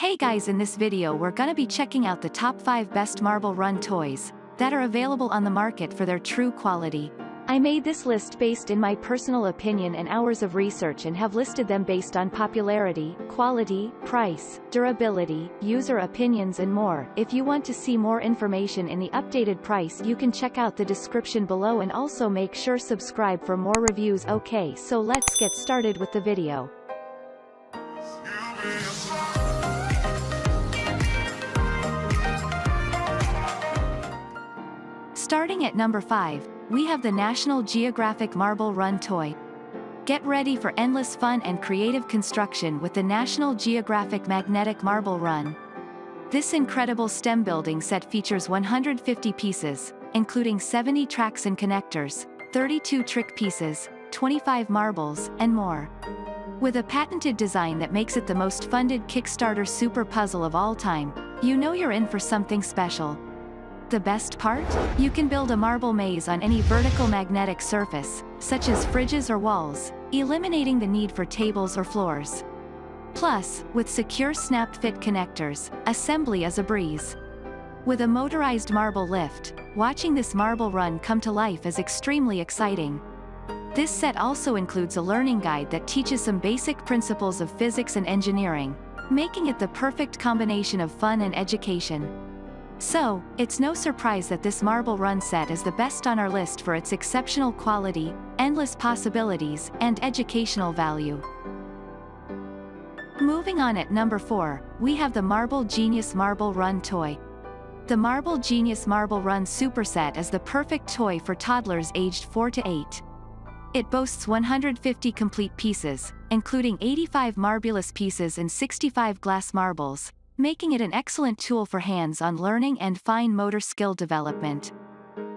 Hey guys, in this video we're gonna be checking out the top 5 best marble run toys that are available on the market for their true quality. I made this list based in my personal opinion and hours of research and have listed them based on popularity, quality, price, durability, user opinions and more. If you want to see more information in the updated price, you can check out the description below and also make sure subscribe for more reviews. Okay, so let's get started with the video. Starting at number 5, we have the National Geographic Marble Run Toy. Get ready for endless fun and creative construction with the National Geographic Magnetic Marble Run. This incredible STEM building set features 150 pieces, including 70 tracks and connectors, 32 trick pieces, 25 marbles, and more. With a patented design that makes it the most funded Kickstarter super puzzle of all time, you know you're in for something special. The best part? You can build a marble maze on any vertical magnetic surface, such as fridges or walls, eliminating the need for tables or floors. Plus, with secure snap-fit connectors, assembly is a breeze. With a motorized marble lift, watching this marble run come to life is extremely exciting. This set also includes a learning guide that teaches some basic principles of physics and engineering, making it the perfect combination of fun and education. So, it's no surprise that this marble run set is the best on our list for its exceptional quality, endless possibilities, and educational value. Moving on at number 4, we have the Marble Genius Marble Run Toy. The Marble Genius Marble Run Superset is the perfect toy for toddlers aged 4 to 8. It boasts 150 complete pieces, including 85 marbulous pieces and 65 glass marbles, making it an excellent tool for hands-on learning and fine motor skill development.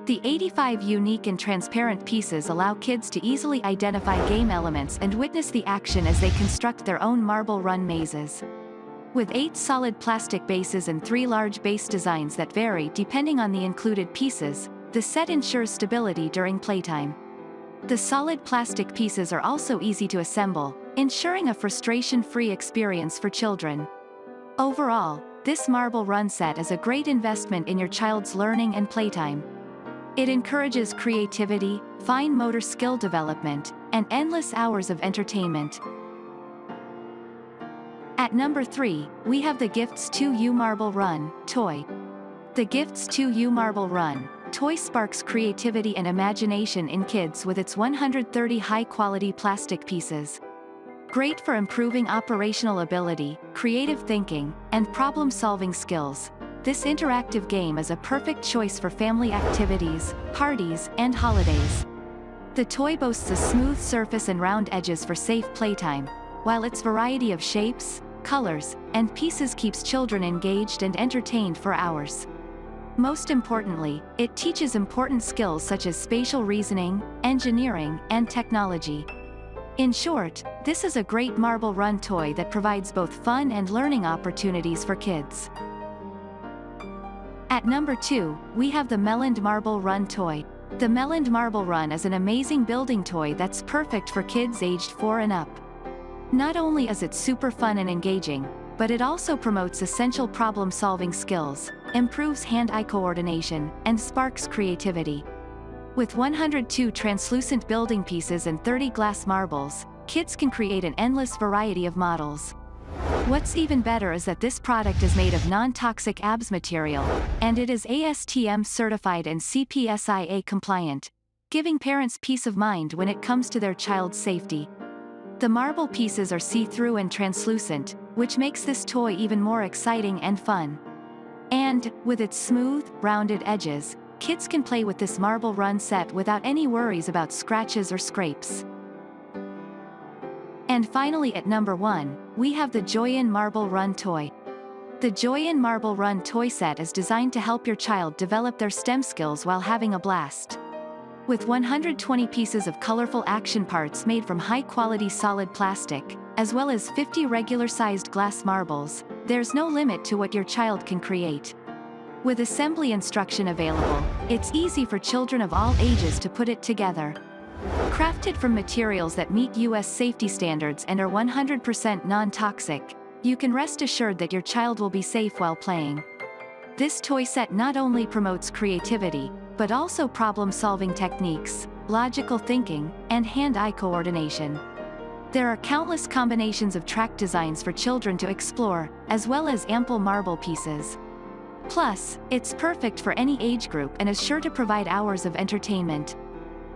The 85 unique and transparent pieces allow kids to easily identify game elements and witness the action as they construct their own marble run mazes. With 8 solid plastic bases and 3 large base designs that vary depending on the included pieces, the set ensures stability during playtime. The solid plastic pieces are also easy to assemble, ensuring a frustration-free experience for children. Overall, this marble run set is a great investment in your child's learning and playtime. It encourages creativity, fine motor skill development, and endless hours of entertainment. At number 3, we have the Gifts 2U Marble Run Toy. The Gifts 2U Marble Run Toy sparks creativity and imagination in kids with its 130 high-quality plastic pieces. Great for improving operational ability, creative thinking, and problem-solving skills, this interactive game is a perfect choice for family activities, parties, and holidays. The toy boasts a smooth surface and round edges for safe playtime, while its variety of shapes, colors, and pieces keeps children engaged and entertained for hours. Most importantly, it teaches important skills such as spatial reasoning, engineering, and technology. In short, this is a great marble run toy that provides both fun and learning opportunities for kids. At number 2, we have the Meloned Marble Run Toy. The Meloned Marble Run is an amazing building toy that's perfect for kids aged 4 and up. Not only is it super fun and engaging, but it also promotes essential problem-solving skills, improves hand-eye coordination, and sparks creativity. With 102 translucent building pieces and 30 glass marbles, kids can create an endless variety of models. What's even better is that this product is made of non-toxic ABS material, and it is ASTM certified and CPSIA compliant, giving parents peace of mind when it comes to their child's safety. The marble pieces are see-through and translucent, which makes this toy even more exciting and fun. And, with its smooth, rounded edges, kids can play with this marble run set without any worries about scratches or scrapes. And finally at number 1, we have the JOYIN Marble Run Toy. The JOYIN Marble Run Toy set is designed to help your child develop their STEM skills while having a blast. With 120 pieces of colorful action parts made from high-quality solid plastic, as well as 50 regular-sized glass marbles, there's no limit to what your child can create. With assembly instruction available, it's easy for children of all ages to put it together. Crafted from materials that meet U.S. safety standards and are 100% non-toxic, You can rest assured that your child will be safe while playing. This toy set not only promotes creativity, but also problem-solving techniques, logical thinking, and hand-eye coordination. There are countless combinations of track designs for children to explore, as well as ample marble pieces. Plus, it's perfect for any age group and is sure to provide hours of entertainment.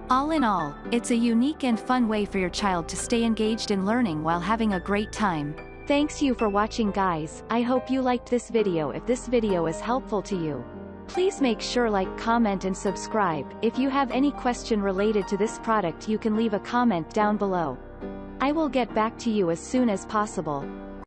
All in all, it's a unique and fun way for your child to stay engaged in learning while having a great time. Thanks you for watching, guys. I hope you liked this video. If this video is helpful to you, please make sure like, comment and subscribe. If you have any question related to this product, you can leave a comment down below. I will get back to you as soon as possible.